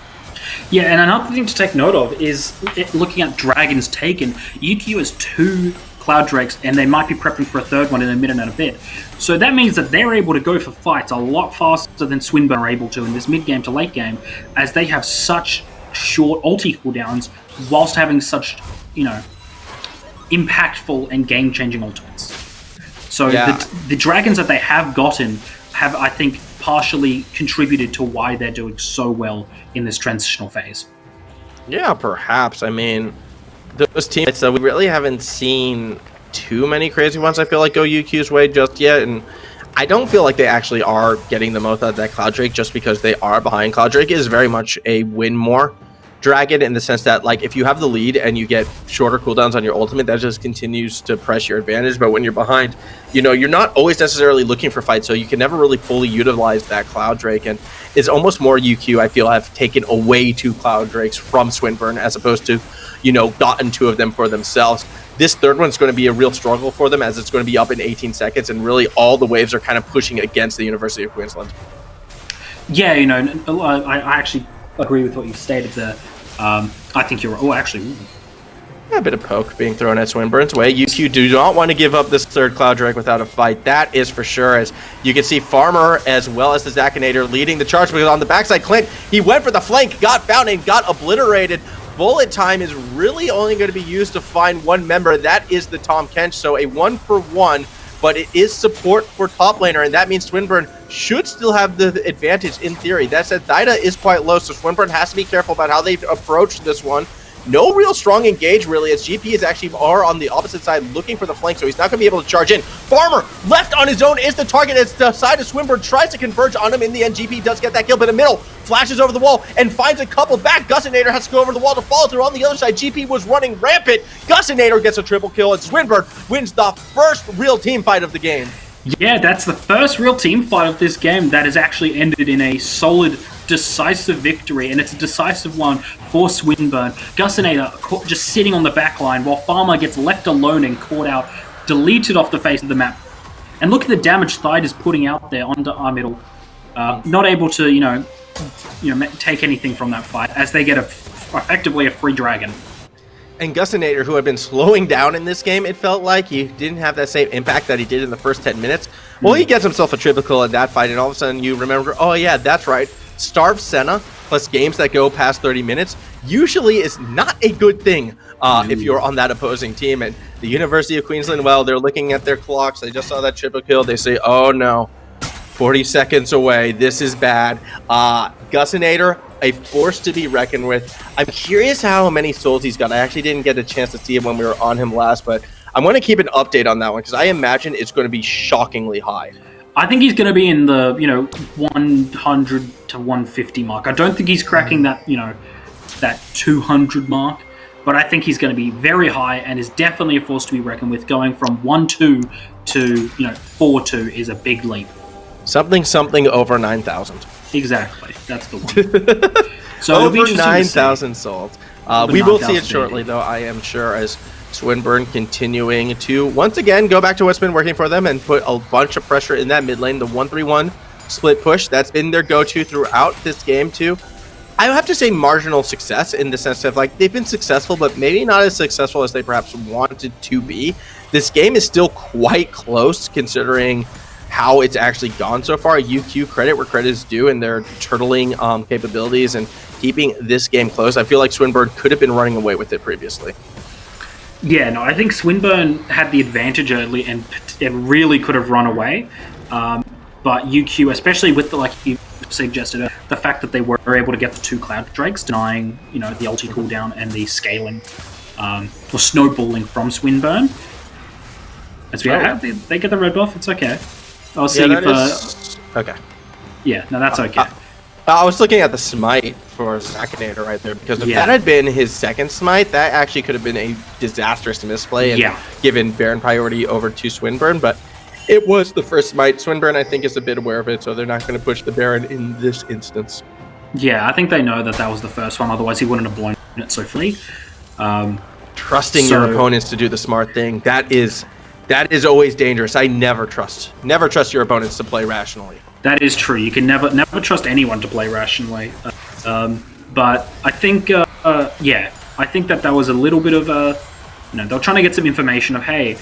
Yeah, and another thing to take note of is looking at Dragons taken. UQ has 2 Cloud Drakes, and they might be prepping for a third one in a minute and a bit. So that means that they're able to go for fights a lot faster than Swinburne are able to in this mid-game to late game, as they have such short ulti cooldowns whilst having such, you know, impactful and game-changing ultimates. So the Dragons that they have gotten have, I think, partially contributed to why they're doing so well in this transitional phase. Yeah, perhaps. I mean, those teams, we really haven't seen too many crazy ones, I feel like, go UQ's way just yet, and I don't feel like they actually are getting the most out of that Cloud Drake just because they are behind. Cloud Drake is very much a win more dragon in the sense that, like, if you have the lead and you get shorter cooldowns on your ultimate, that just continues to press your advantage. But when you're behind, you know, you're not always necessarily looking for fights, so you can never really fully utilize that Cloud Drake. And it's almost more UQ, I feel, have taken away 2 Cloud Drakes from Swinburne as opposed to, you know, gotten 2 of them for themselves. This third one's going to be a real struggle for them, as it's going to be up in 18 seconds, and really all the waves are kind of pushing against the University of Queensland. Yeah, you know, I actually agree with what you stated there. I think you're right. Oh, actually. A bit of poke being thrown at Swinburne's way. UQ do not want to give up this third Cloud Drake without a fight. That is for sure, as you can see Farmer as well as the Zakinator leading the charge, because on the backside, Clint, he went for the flank, got found, and got obliterated. Bullet time is really only going to be used to find one member. That is the Tahm Kench, so a 1-for-1, but it is support for top laner, and that means Swinburne should still have the advantage in theory. That said, Thida is quite low, so Swinburne has to be careful about how they approach this one. No real strong engage, really, as GP is actually on the opposite side looking for the flank, so he's not going to be able to charge in. Farmer, left on his own, is the target as the side of Swinburne tries to converge on him. In the end, GP does get that kill, but in the middle, flashes over the wall and finds a couple back. Gussinator has to go over the wall to follow through. On the other side, GP was running rampant. Gussinator gets a triple kill, and Swinburne wins the first real team fight of the game. Yeah, that's the first real team fight of this game that has actually ended in a solid, decisive victory, and it's a decisive one for Swinburne. Gussinator just sitting on the back line while Farmer gets left alone and caught out, deleted off the face of the map. And look at the damage Thide is putting out there onto our middle. Not able to, you know, take anything from that fight, as they get effectively a free dragon. And Gussinator, who had been slowing down in this game, it felt like he didn't have that same impact that he did in the first 10 minutes. Well, he gets himself a triple kill in that fight, and all of a sudden you remember, oh yeah, that's right, Starve Senna plus games that go past 30 minutes usually is not a good thing if you're on that opposing team. And the University of Queensland, well, they're looking at their clocks. They just saw that triple kill. They say, oh no, 40 seconds away. This is bad. Gussinator a force to be reckoned with. I'm curious how many souls he's got. I actually didn't get a chance to see it when we were on him last, but I'm going to keep an update on that one because I imagine it's going to be shockingly high. I think he's going to be in the 100 to 150 mark. I don't think he's cracking that that 200 mark, but I think he's going to be very high and is definitely a force to be reckoned with. Going from 1-2 to 4-2 is a big leap. Something over 9,000. Exactly, that's the one. So over 9,000 souls. We will see it shortly, though, I am sure, as Swinburne continuing to once again go back to what's been working for them and put a bunch of pressure in that mid lane. The 1-3-1 split push, that's been their go-to throughout this game too. I have to say marginal success in the sense of they've been successful, but maybe not as successful as they perhaps wanted to be. This game is still quite close considering how it's actually gone so far. UQ credit where credit is due in their turtling capabilities and keeping this game close. I feel like Swinburne could have been running away with it previously. Yeah, no, I think Swinburne had the advantage early and it really could have run away. But UQ, especially with like you suggested, the fact that they were able to get the 2 Cloud Drakes, denying the ulti cooldown and the scaling or snowballing from Swinburne. As they get the red buff, it's okay. I'll see okay. Yeah, no, that's okay. I was looking at the smite for Zakinator right there, because if that had been his second smite, that actually could have been a disastrous misplay and given Baron priority over to Swinburne, but it was the first smite. Swinburne, I think, is a bit aware of it, so they're not going to push the Baron in this instance. Yeah, I think they know that was the first one, otherwise he wouldn't have blown it so free. Trusting your opponents to do the smart thing, that is always dangerous. I never trust your opponents to play rationally. That is true. You can never trust anyone to play rationally. But I think, I think that was a little bit of a, they're trying to get some information of, hey,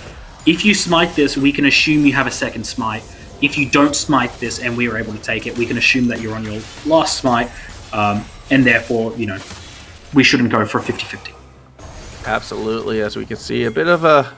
if you smite this, we can assume you have a second smite. If you don't smite this and we are able to take it, we can assume that you're on your last smite, and therefore, we shouldn't go for a 50-50. Absolutely. As we can see, a bit of a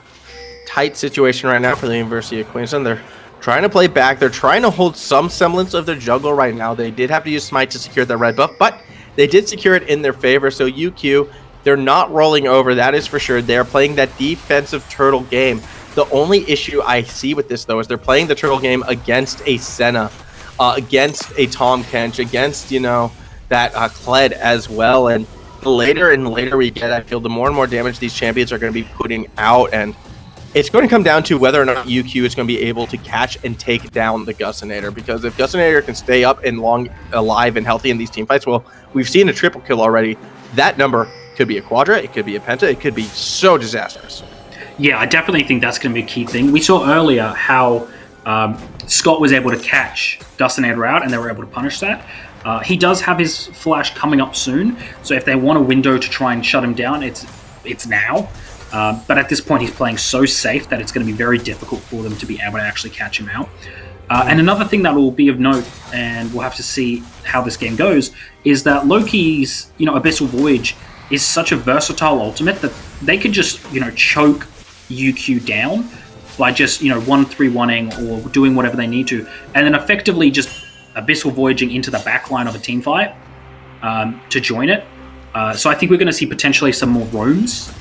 tight situation right now for the University of Queensland. They're trying to play back. They're trying to hold some semblance of their jungle right now. They did have to use Smite to secure the red buff, but they did secure it in their favor. So UQ, they're not rolling over, that is for sure. They're playing that defensive turtle game. The only issue I see with this, though, is they're playing the turtle game against a Senna, against a Tahm Kench, against, that Kled as well. And the later and later we get, I feel the more and more damage these champions are going to be putting out, and it's going to come down to whether or not UQ is going to be able to catch and take down the Gussinator, because if Gussinator can stay up and alive and healthy in these team fights, well, we've seen a triple kill already. That number could be a quadra, it could be a penta, it could be so disastrous. Yeah, I definitely think that's going to be a key thing. We saw earlier how Scott was able to catch Gussinator out and they were able to punish that. He does have his flash coming up soon, so if they want a window to try and shut him down, it's now. But at this point, he's playing so safe that it's going to be very difficult for them to be able to actually catch him out. And another thing that will be of note, and we'll have to see how this game goes, is that Loki's, Abyssal Voyage is such a versatile ultimate that they could just, choke UQ down by just, 1-3-1ing or doing whatever they need to, and then effectively just Abyssal Voyaging into the back line of a team fight to join it. So I think we're going to see potentially some more roams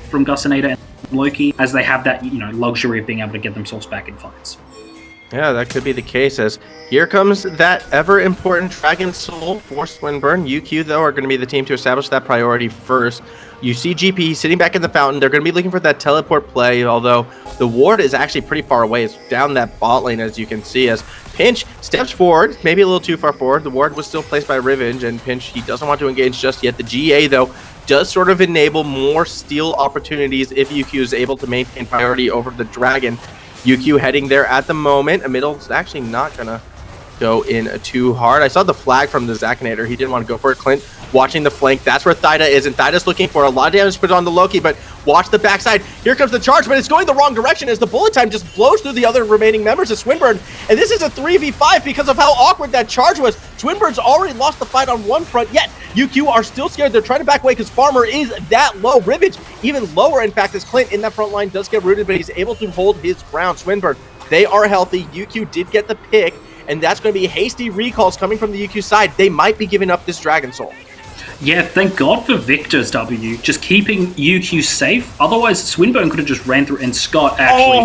from Gussinator and Loki, as they have that luxury of being able to get themselves back in fights. Yeah, that could be the case, as here comes that ever-important Dragon Soul for Swinburne. UQ, though, are going to be the team to establish that priority first. You see GP sitting back in the fountain. They're going to be looking for that teleport play, although the ward is actually pretty far away. It's down that bot lane, as you can see, as Pinch steps forward, maybe a little too far forward. The ward was still placed by Revenge, and Pinch, he doesn't want to engage just yet. The GA, though, does sort of enable more steal opportunities if UQ is able to maintain priority over the Dragon. UQ heading there at the moment. A middle's actually not going to go in too hard. I saw the flag from the Zakinator. He didn't want to go for it. Clint watching the flank. That's where Thyda is, and Thyda's looking for a lot of damage put on the Loki, but watch the backside. Here comes the charge, but it's going the wrong direction as the bullet time just blows through the other remaining members of Swinburne, and this is a 3v5 because of how awkward that charge was. Swinburne's already lost the fight on one front, yet UQ are still scared. They're trying to back away because Farmer is that low. Rivage even lower, in fact, as Clint in that front line does get rooted, but he's able to hold his ground. Swinburne, they are healthy. UQ did get the pick, and that's going to be hasty recalls coming from the UQ side. They might be giving up this Dragon Soul. Yeah, thank God for Victor's W, just keeping UQ safe. Otherwise, Swinburne could have just ran through, and Scott actually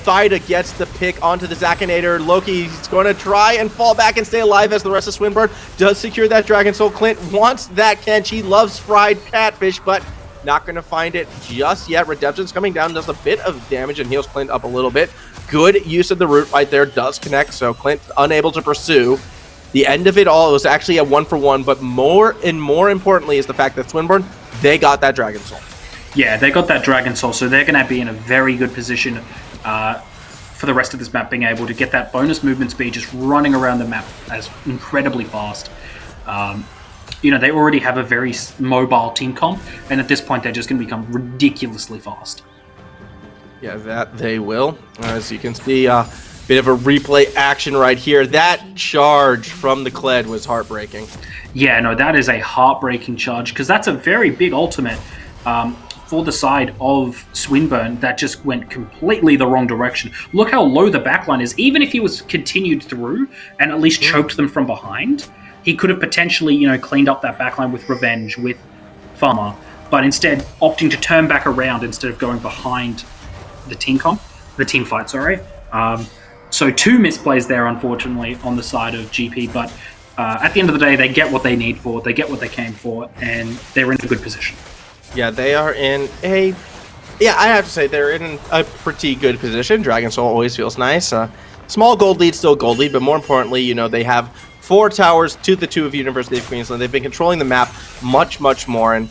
Thida gets the pick onto the Zakinator. Loki's going to try and fall back and stay alive as the rest of Swinburne does secure that Dragon Soul. Clint wants that Kench. He loves fried catfish, but not going to find it just yet. Redemption's coming down, does a bit of damage and heals Clint up a little bit. Good use of the root right there, does connect, so Clint unable to pursue. The end of it all, it was actually a 1-for-1, but more importantly is the fact that Swinburne, they got that Dragon Soul. Yeah, they got that Dragon Soul, so they're going to be in a very good position for the rest of this map, being able to get that bonus movement speed, just running around the map as incredibly fast. They already have a very mobile team comp, and at this point, they're just going to become ridiculously fast. Yeah, that they will. As you can see, bit of a replay action right here. That charge from the Kled was heartbreaking. Yeah, no, that is a heartbreaking charge, because that's a very big ultimate for the side of Swinburne that just went completely the wrong direction. Look how low the backline is. Even if he was continued through and at least choked them from behind, he could have potentially, cleaned up that backline with Revenge, with Farmer, but instead opting to turn back around instead of going behind the team fight, sorry. So 2 misplays there, unfortunately, on the side of GP, but at the end of the day, they get what they need for, they get what they came for, and they're in a good position. Yeah, they are in I have to say, they're in a pretty good position. Dragon Soul always feels nice. Small gold lead, still gold lead, but more importantly, they have 4 towers to the 2 of University of Queensland. They've been controlling the map much, much more, and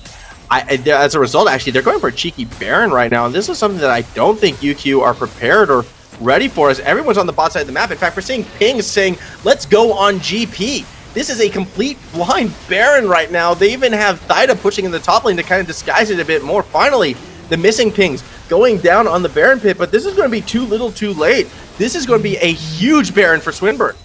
as a result, actually, they're going for a cheeky Baron right now, and this is something that I don't think UQ are prepared or ready for, as everyone's on the bot side of the map. In fact, we're seeing pings saying, let's go on GP. This is a complete blind Baron right now. They even have Thida pushing in the top lane to kind of disguise it a bit more. Finally, the missing pings going down on the Baron pit, but this is going to be too little too late. This is going to be a huge Baron for Swinburne.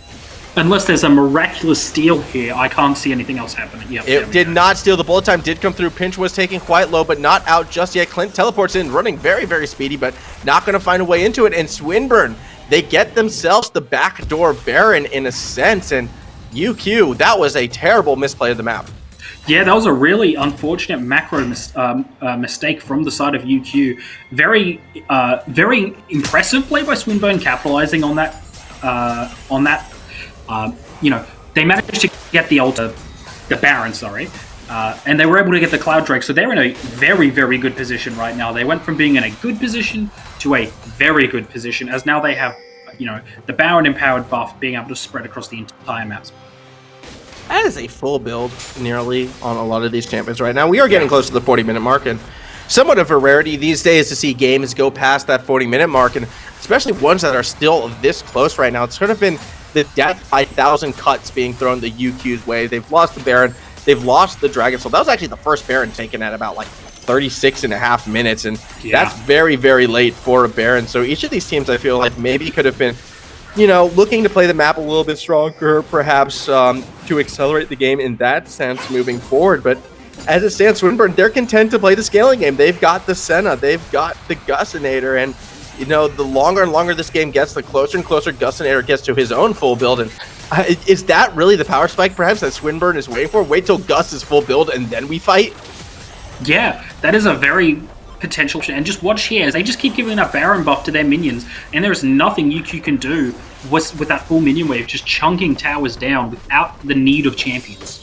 Unless there's a miraculous steal here, I can't see anything else happening. Yep, it did not steal. The bullet time did come through. Pinch was taken quite low, but not out just yet. Clint teleports in, running very, very speedy, but not going to find a way into it. And Swinburne, they get themselves the backdoor Baron in a sense. And UQ, that was a terrible misplay of the map. Yeah, that was a really unfortunate macro mistake from the side of UQ. Very, very impressive play by Swinburne, capitalizing on that. They managed to get the Baron, and they were able to get the Cloud Drake, so they're in a very, very good position right now. They went from being in a good position to a very good position, as now they have, the Baron empowered buff being able to spread across the entire map. That is a full build, nearly, on a lot of these champions right now. We are getting close to the 40-minute mark, and somewhat of a rarity these days to see games go past that 40-minute mark, and especially ones that are still this close right now. It's sort of been the death by 1,000 cuts being thrown the UQ's way. They've lost the Baron. They've lost the Dragon Soul. That was actually the first Baron taken at about 36.5 minutes, and that's very, very late for a Baron. So each of these teams, I feel like, maybe could have been, looking to play the map a little bit stronger, perhaps to accelerate the game in that sense moving forward. But as it stands, Swinburne, they're content to play the scaling game. They've got the Senna. They've got the Gusinator, and the longer and longer this game gets, the closer and closer Gusinator gets to his own full build. And is that really the power spike, perhaps, that Swinburne is waiting for? Wait till Gus is full build, and then we fight? Yeah, that is a very potential. And just watch here, as they just keep giving that Baron buff to their minions, and there's nothing UQ can do with that full minion wave, just chunking towers down without the need of champions.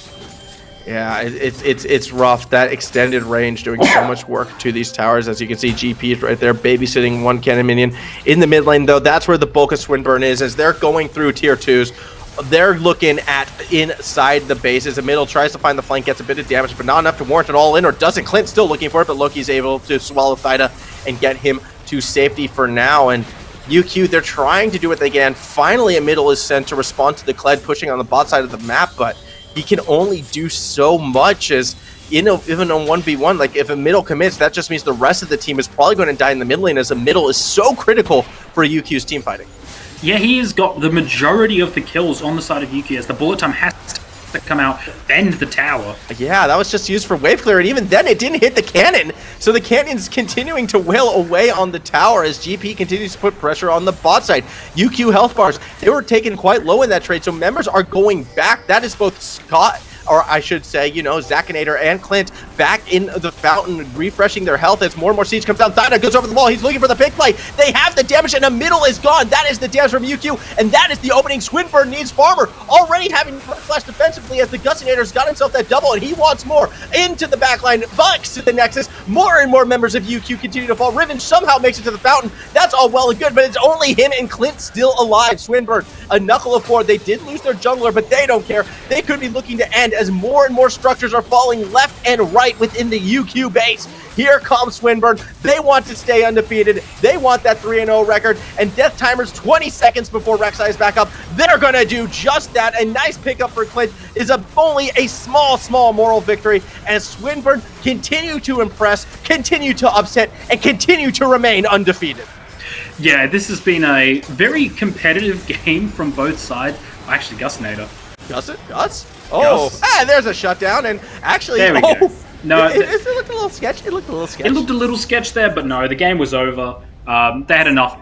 Yeah, it's rough. That extended range doing so much work to these towers. As you can see, GP is right there babysitting one cannon minion. In the mid lane, though, that's where the bulk of Swinburne is. As they're going through tier 2s, they're looking at inside the bases. The middle tries to find the flank, gets a bit of damage, but not enough to warrant it all in, or doesn't. Clint's still looking for it, but Loki's able to swallow Thida and get him to safety for now. And UQ, they're trying to do what they can. Finally, a middle is sent to respond to the Kled pushing on the bot side of the map, but he can only do so much, as even on 1v1, if a middle commits, that just means the rest of the team is probably going to die in the mid lane, as the middle is so critical for UQ's team fighting. Yeah, he has got the majority of the kills on the side of UQ, as the bullet time has to come out, fend the tower. Yeah, that was just used for wave clear, and even then it didn't hit the cannon. So the cannon's continuing to wail away on the tower as GP continues to put pressure on the bot side. UQ health bars, they were taken quite low in that trade, so members are going back. That is both Scott, or I should say, you know, Zakinator and Clint back in the fountain, refreshing their health as more and more siege comes down. Thana goes over the wall. He's looking for the pick play. They have the damage, and the middle is gone. That is the damage from UQ, and that is the opening. Swinburne needs Farmer, already having flashed defensively as the Gusinator's got himself that double, and he wants more. Into the backline, Bucks to the Nexus. More and more members of UQ continue to fall. Riven somehow makes it to the fountain. That's all well and good, but it's only him and Clint still alive. Swinburne, a knuckle of 4. They did lose their jungler, but they don't care. They could be looking to end as more and more structures are falling left and right within the UQ base. Here comes Swinburne. They want to stay undefeated. They want that 3-0 record, and death timers 20 seconds before Rek'Sai is back up. They're going to do just that. A nice pickup for Clint is only a small moral victory as Swinburne continue to impress, continue to upset, and continue to remain undefeated. Yeah, this has been a very competitive game from both sides. Actually, Gusinator. Gus? Oh, there's a shutdown, and actually, there we go. No, it looked a little sketchy. It looked a little sketchy. It looked a little sketch there, but no, the game was over. They had enough